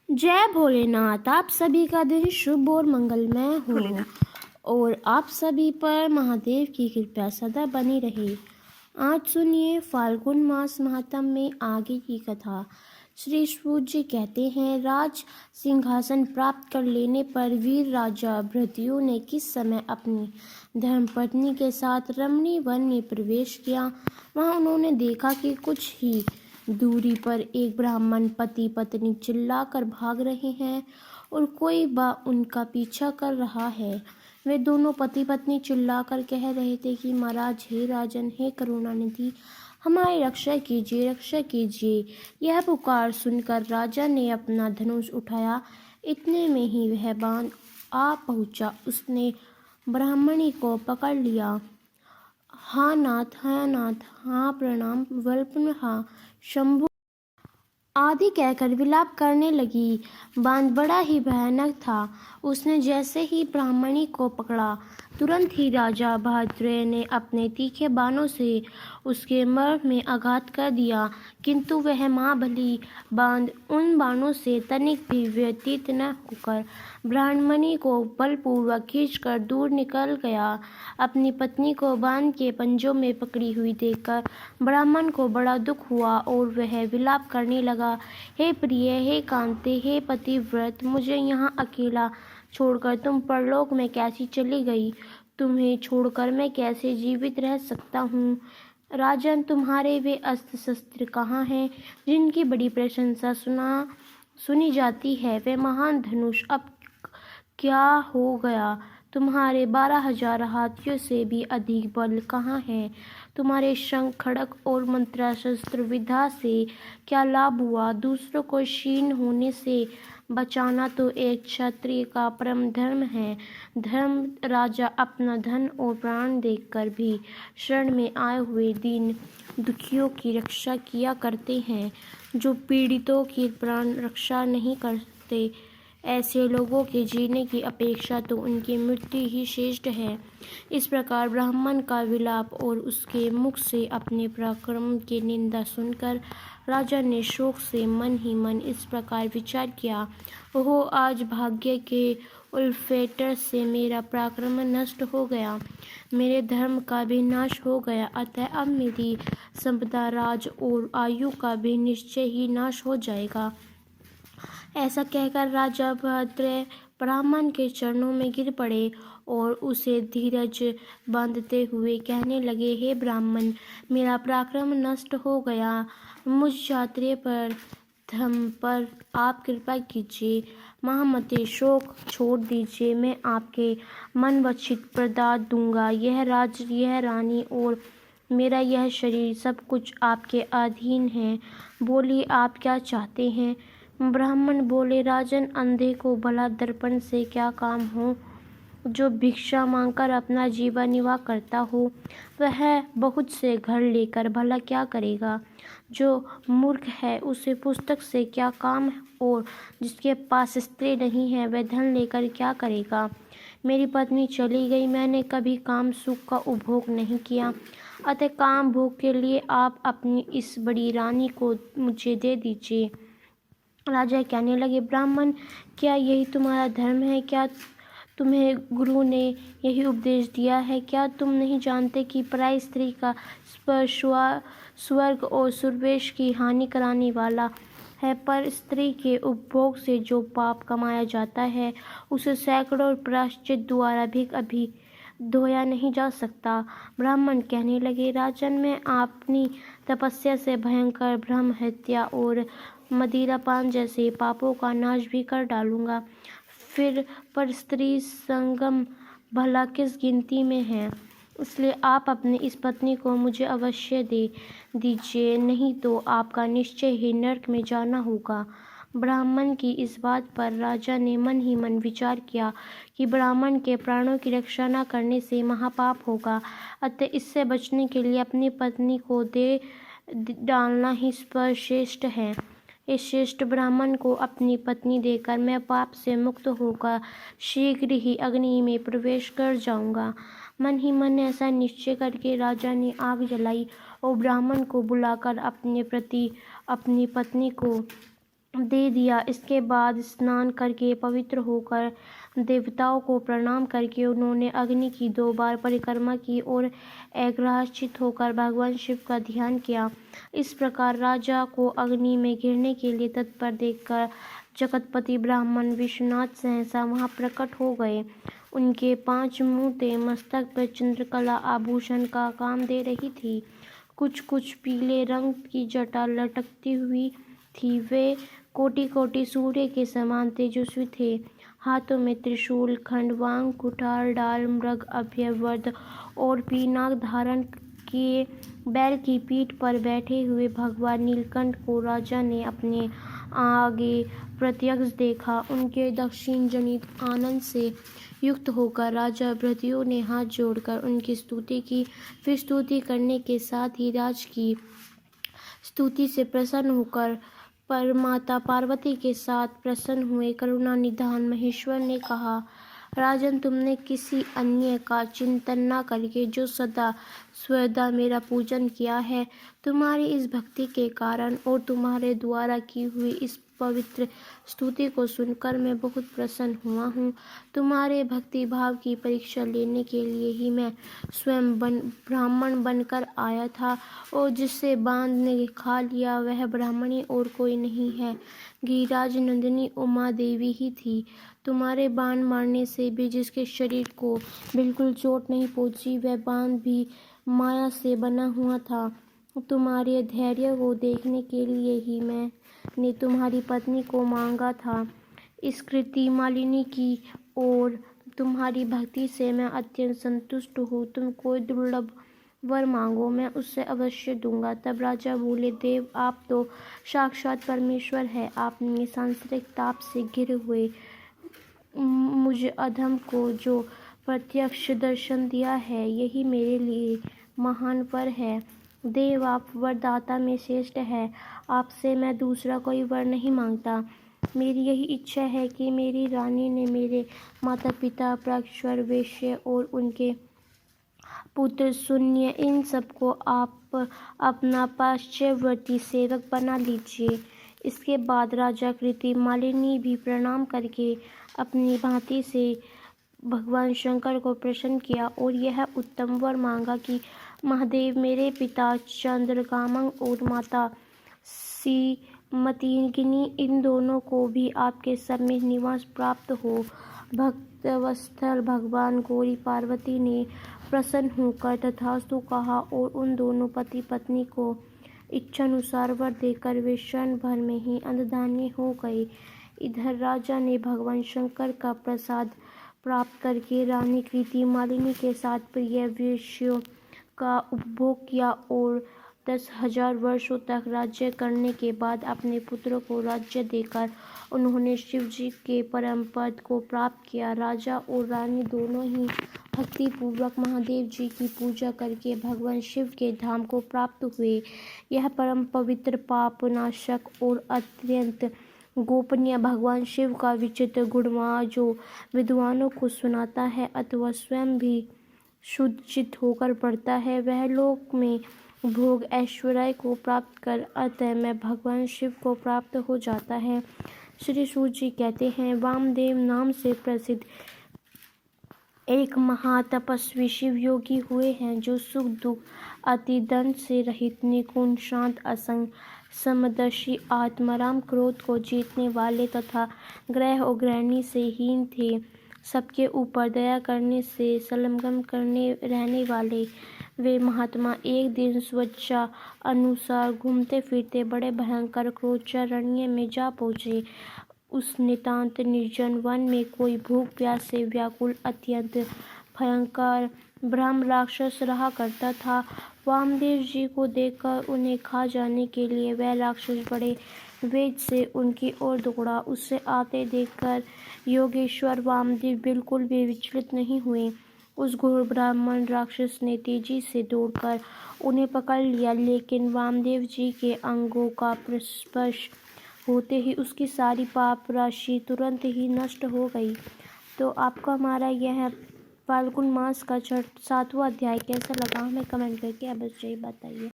जय भोलेनाथ। आप सभी का दिन शुभ और मंगलमय हो और आप सभी पर महादेव की कृपा सदा बनी रहे। आज सुनिए फाल्गुन मास महात्म में आगे की कथा। श्री सूत जी कहते हैं, राज सिंहासन प्राप्त कर लेने पर वीर राजा भृत्यु ने किस समय अपनी धर्मपत्नी के साथ रमणी वन में प्रवेश किया। वहां उन्होंने देखा कि कुछ ही दूरी पर एक ब्राह्मण पति पत्नी चिल्लाकर भाग रहे हैं और कोई उनका पीछा कर रहा है। वे दोनों पति पत्नी चिल्लाकर कह रहे थे कि महाराज, हे राजन, हे करुणानिधि, हमारी रक्षा कीजिए, रक्षा कीजिए। यह पुकार सुनकर राजा ने अपना धनुष उठाया। इतने में ही वह बाण आ पहुंचा। उसने ब्राह्मणी को पकड़ लिया। हाँ नाथ, हाँ नाथ, हाँ प्रणाम, वल्पहा शंभु आदि कहकर विलाप करने लगी। बांध बड़ा ही भयानक था। उसने जैसे ही ब्राह्मणी को पकड़ा, तुरंत ही राजा भद्रय ने अपने तीखे बाणों से उसके मर्म में आघात कर दिया, किंतु वह माँ भली बांध उन बाणों से तनिक भी व्यतीत न होकर ब्राह्मणी को बलपूर्वक खींचकर दूर निकल गया। अपनी पत्नी को बांध के पंजों में पकड़ी हुई देखकर ब्राह्मण को बड़ा दुख हुआ और वह विलाप करने लगा, हे प्रिय, हे कांते, हे पतिव्रत, मुझे यहाँ अकेला छोड़कर तुम परलोक में कैसी चली गई। तुम्हें छोड़कर मैं कैसे जीवित रह सकता हूँ। राजन, तुम्हारे वे अस्त्र शस्त्र कहाँ हैं जिनकी बड़ी प्रशंसा सुनी जाती है। वे महान धनुष अब क्या हो गया। तुम्हारे 12,000 हाथियों से भी अधिक बल कहाँ है। तुम्हारे शंख खड़क और मंत्रास्त्र विद्या से क्या लाभ हुआ। दूसरों को क्षीण होने से बचाना तो एक क्षत्रिय का परम धर्म है। धर्म राजा अपना धन और प्राण देकर भी शरण में आए हुए दीन दुखियों की रक्षा किया करते हैं, जो पीड़ितों की प्राण रक्षा नहीं करते। ऐसे लोगों के जीने की अपेक्षा तो उनकी मृत्यु ही श्रेष्ठ है। इस प्रकार ब्राह्मण का विलाप और उसके मुख से अपने पराक्रम की निंदा सुनकर राजा ने शोक से मन ही मन इस प्रकार विचार किया, ओहो, आज भाग्य के उल्फेटर से मेरा पराक्रम नष्ट हो गया, मेरे धर्म का भी नाश हो गया। अतः अब मेरी संपदा, राज और आयु का भी निश्चय ही नाश हो जाएगा। ऐसा कहकर राजा भद्रय ब्राह्मण के चरणों में गिर पड़े और उसे धीरज बांधते हुए कहने लगे, हे ब्राह्मण, मेरा पराक्रम नष्ट हो गया। मुझ क्षत्रिय पर धर्म पर आप कृपा कीजिए। महामते, शोक छोड़ दीजिए। मैं आपके मन वचित प्रदान दूंगा। यह राज, यह रानी और मेरा यह शरीर सब कुछ आपके अधीन है। बोलिए, आप क्या चाहते हैं। ब्राह्मण बोले, राजन, अंधे को भला दर्पण से क्या काम हो। जो भिक्षा मांगकर अपना जीवन निर्वाह करता हो, वह बहुत से घर लेकर भला क्या करेगा। जो मूर्ख है, उसे पुस्तक से क्या काम, और जिसके पास स्त्री नहीं है, वह धन लेकर क्या करेगा। मेरी पत्नी चली गई, मैंने कभी काम सुख का उपभोग नहीं किया, अतः काम भोग के लिए आप अपनी इस बड़ी रानी को मुझे दे दीजिए। राजा कहने लगे, ब्राह्मण, क्या यही तुम्हारा धर्म है। क्या तुम्हें गुरु ने यही उपदेश दिया है। क्या तुम नहीं जानते कि पराई स्त्री का स्पर्श स्वर्ग और सुरवेश की हानि कराने वाला है। पर स्त्री के उपभोग से जो पाप कमाया जाता है, उसे सैकड़ों प्रायश्चित द्वारा भी कभी धोया नहीं जा सकता। ब्राह्मण कहने लगे, राजन, मैं अपनी तपस्या से भयंकर ब्रह्म हत्या और मदिरापान जैसे पापों का नाश भी कर डालूंगा। फिर पर स्त्री संगम भला किस गिनती में है। इसलिए आप अपनी इस पत्नी को मुझे अवश्य दे दीजिए, नहीं तो आपका निश्चय ही नरक में जाना होगा। ब्राह्मण की इस बात पर राजा ने मन ही मन विचार किया कि ब्राह्मण के प्राणों की रक्षा न करने से महापाप होगा, अतः इससे बचने के लिए अपनी पत्नी को दे डालना ही श्रेष्ठ है। इस श्रेष्ठ ब्राह्मण को अपनी पत्नी देकर मैं पाप से मुक्त होकर शीघ्र ही अग्नि में प्रवेश कर जाऊंगा। मन ही मन ऐसा निश्चय करके राजा ने आग जलाई और ब्राह्मण को बुलाकर अपने प्रति अपनी पत्नी को दे दिया। इसके बाद स्नान करके पवित्र होकर देवताओं को प्रणाम करके उन्होंने अग्नि की 2 बार परिक्रमा की और एकाग्रचित्त होकर भगवान शिव का ध्यान किया। इस प्रकार राजा को अग्नि में गिरने के लिए तत्पर देखकर जगतपति ब्राह्मण विश्वनाथ सहसा वहां प्रकट हो गए। उनके 5 मूर्तें मस्तक पर चंद्रकला आभूषण का काम दे रही थी। कुछ पीले रंग की जटा लटकती हुई थी। वे कोटि-कोटि सूर्य के समान तेजस्वी थे। हाथों में त्रिशूल, खंडवांग, कुठार, ढाल, मृग, अभय, वज्र और पीनाग धारण किए बैल की पीठ पर बैठे हुए भगवान नीलकंठ को राजा ने अपने आगे प्रत्यक्ष देखा। उनके दक्षिण जनित आनंद से युक्त होकर राजा भृत्यों ने हाथ जोड़कर उनकी स्तुति की। फिर स्तुति करने के साथ ही राज की स्तुति से प्रसन्न होकर माता पार्वती के साथ प्रसन्न हुए। करुणा निधान महेश्वर ने कहा, राजन, तुमने किसी अन्य का चिंतन न करके जो सदा सर्वदा मेरा पूजन किया है, तुम्हारी इस भक्ति के कारण और तुम्हारे द्वारा की हुई इस पवित्र स्तुति को सुनकर मैं बहुत प्रसन्न हुआ हूँ। तुम्हारे भक्ति भाव की परीक्षा लेने के लिए ही मैं स्वयं ब्राह्मण बनकर आया था, और जिसे बांध ने खा लिया वह ब्राह्मणी और कोई नहीं है, गिरिराज नंदिनी उमा देवी ही थी। तुम्हारे बाण मारने से भी जिसके शरीर को बिल्कुल चोट नहीं पहुंची, वह बांध भी माया से बना हुआ था। तुम्हारे धैर्य को देखने के लिए ही मैंने तुम्हारी पत्नी को मांगा था। इस कृति मालिनी की और तुम्हारी भक्ति से मैं अत्यंत संतुष्ट हूँ। तुम कोई दुर्लभ वर मांगो, मैं उससे अवश्य दूंगा। तब राजा बोले, देव, आप तो साक्षात परमेश्वर है। आपने सांसारिक ताप से घिरे हुए मुझ अधम को जो प्रत्यक्ष दर्शन दिया है, यही मेरे लिए महान वर है। देव, आप वरदाता में श्रेष्ठ है। आपसे मैं दूसरा कोई वर नहीं मांगता। मेरी यही इच्छा है कि मेरी रानी ने मेरे माता पिता प्राक्षर वैश्य और उनके पुत्र शून्य, इन सबको आप अपना पाश्चात्यवर्ती सेवक बना लीजिए। इसके बाद राजा कृति मालिनी भी प्रणाम करके अपनी भांति से भगवान शंकर को प्रसन्न किया और यह उत्तम वर मांगा कि महादेव, मेरे पिता चंद्रकामंग और माता सीमतिनी, इन दोनों को भी आपके समय निवास प्राप्त हो। भक्तवत्सल भगवान गौरी पार्वती ने प्रसन्न होकर तथास्तु कहा और उन दोनों पति पत्नी को इच्छानुसार वर देकर वे क्षण भर में ही अंतर्धानी हो गए। इधर राजा ने भगवान शंकर का प्रसाद प्राप्त करके रानी कृति मालिनी के साथ प्रिय विषयों का उपभोग किया और 10,000 वर्षों तक राज्य करने के बाद अपने पुत्रों को राज्य देकर उन्होंने शिव जी के परम पद को प्राप्त किया। राजा और रानी दोनों ही भक्तिपूर्वक महादेव जी की पूजा करके भगवान शिव के धाम को प्राप्त हुए। यह परम पवित्र, पाप नाशक और अत्यंत गोपनीय भगवान शिव का विचित्र गुणवा जो विद्वानों को सुनाता है अथवा स्वयं भी शुद्ध चित्त होकर पढ़ता है, वह लोक में भोग ऐश्वर्य को प्राप्त कर अतः में भगवान शिव को प्राप्त हो जाता है। श्री सूत जी कहते हैं, वामदेव नाम से प्रसिद्ध एक महातपस्वी शिव योगी हुए हैं, जो सुख दुख अति दंड से रहित, निगुण, शांत, असंग, समदर्शी, आत्माराम, क्रोध को जीतने वाले तथा ग्रह और ग्रहणी से हीन थे, सबके ऊपर दया करने से संलग्न करने रहने वाले वे महात्मा एक दिन स्वेच्छा अनुसार घूमते फिरते बड़े भयंकर क्रोधारण्य में जा पहुँचे। उस नितांत निर्जन वन में कोई भूख प्यास से व्याकुल अत्यंत भयंकर ब्रह्म राक्षस रहा करता था। वामदेव जी को देखकर उन्हें खा जाने के लिए वह राक्षस बड़े वेग से उनकी ओर दौड़ा। उससे आते देखकर योगेश्वर वामदेव बिल्कुल भी विचलित नहीं हुए। उस घोर ब्राह्मण राक्षस ने तेजी से दौड़कर उन्हें पकड़ लिया, लेकिन वामदेव जी के अंगों का स्पर्श होते ही उसकी सारी पाप राशि तुरंत ही नष्ट हो गई। तो आपको हमारा यह फाल्गुन मास का 7वां अध्याय कैसा लगा, हमें कमेंट करके अवश्य बताइए।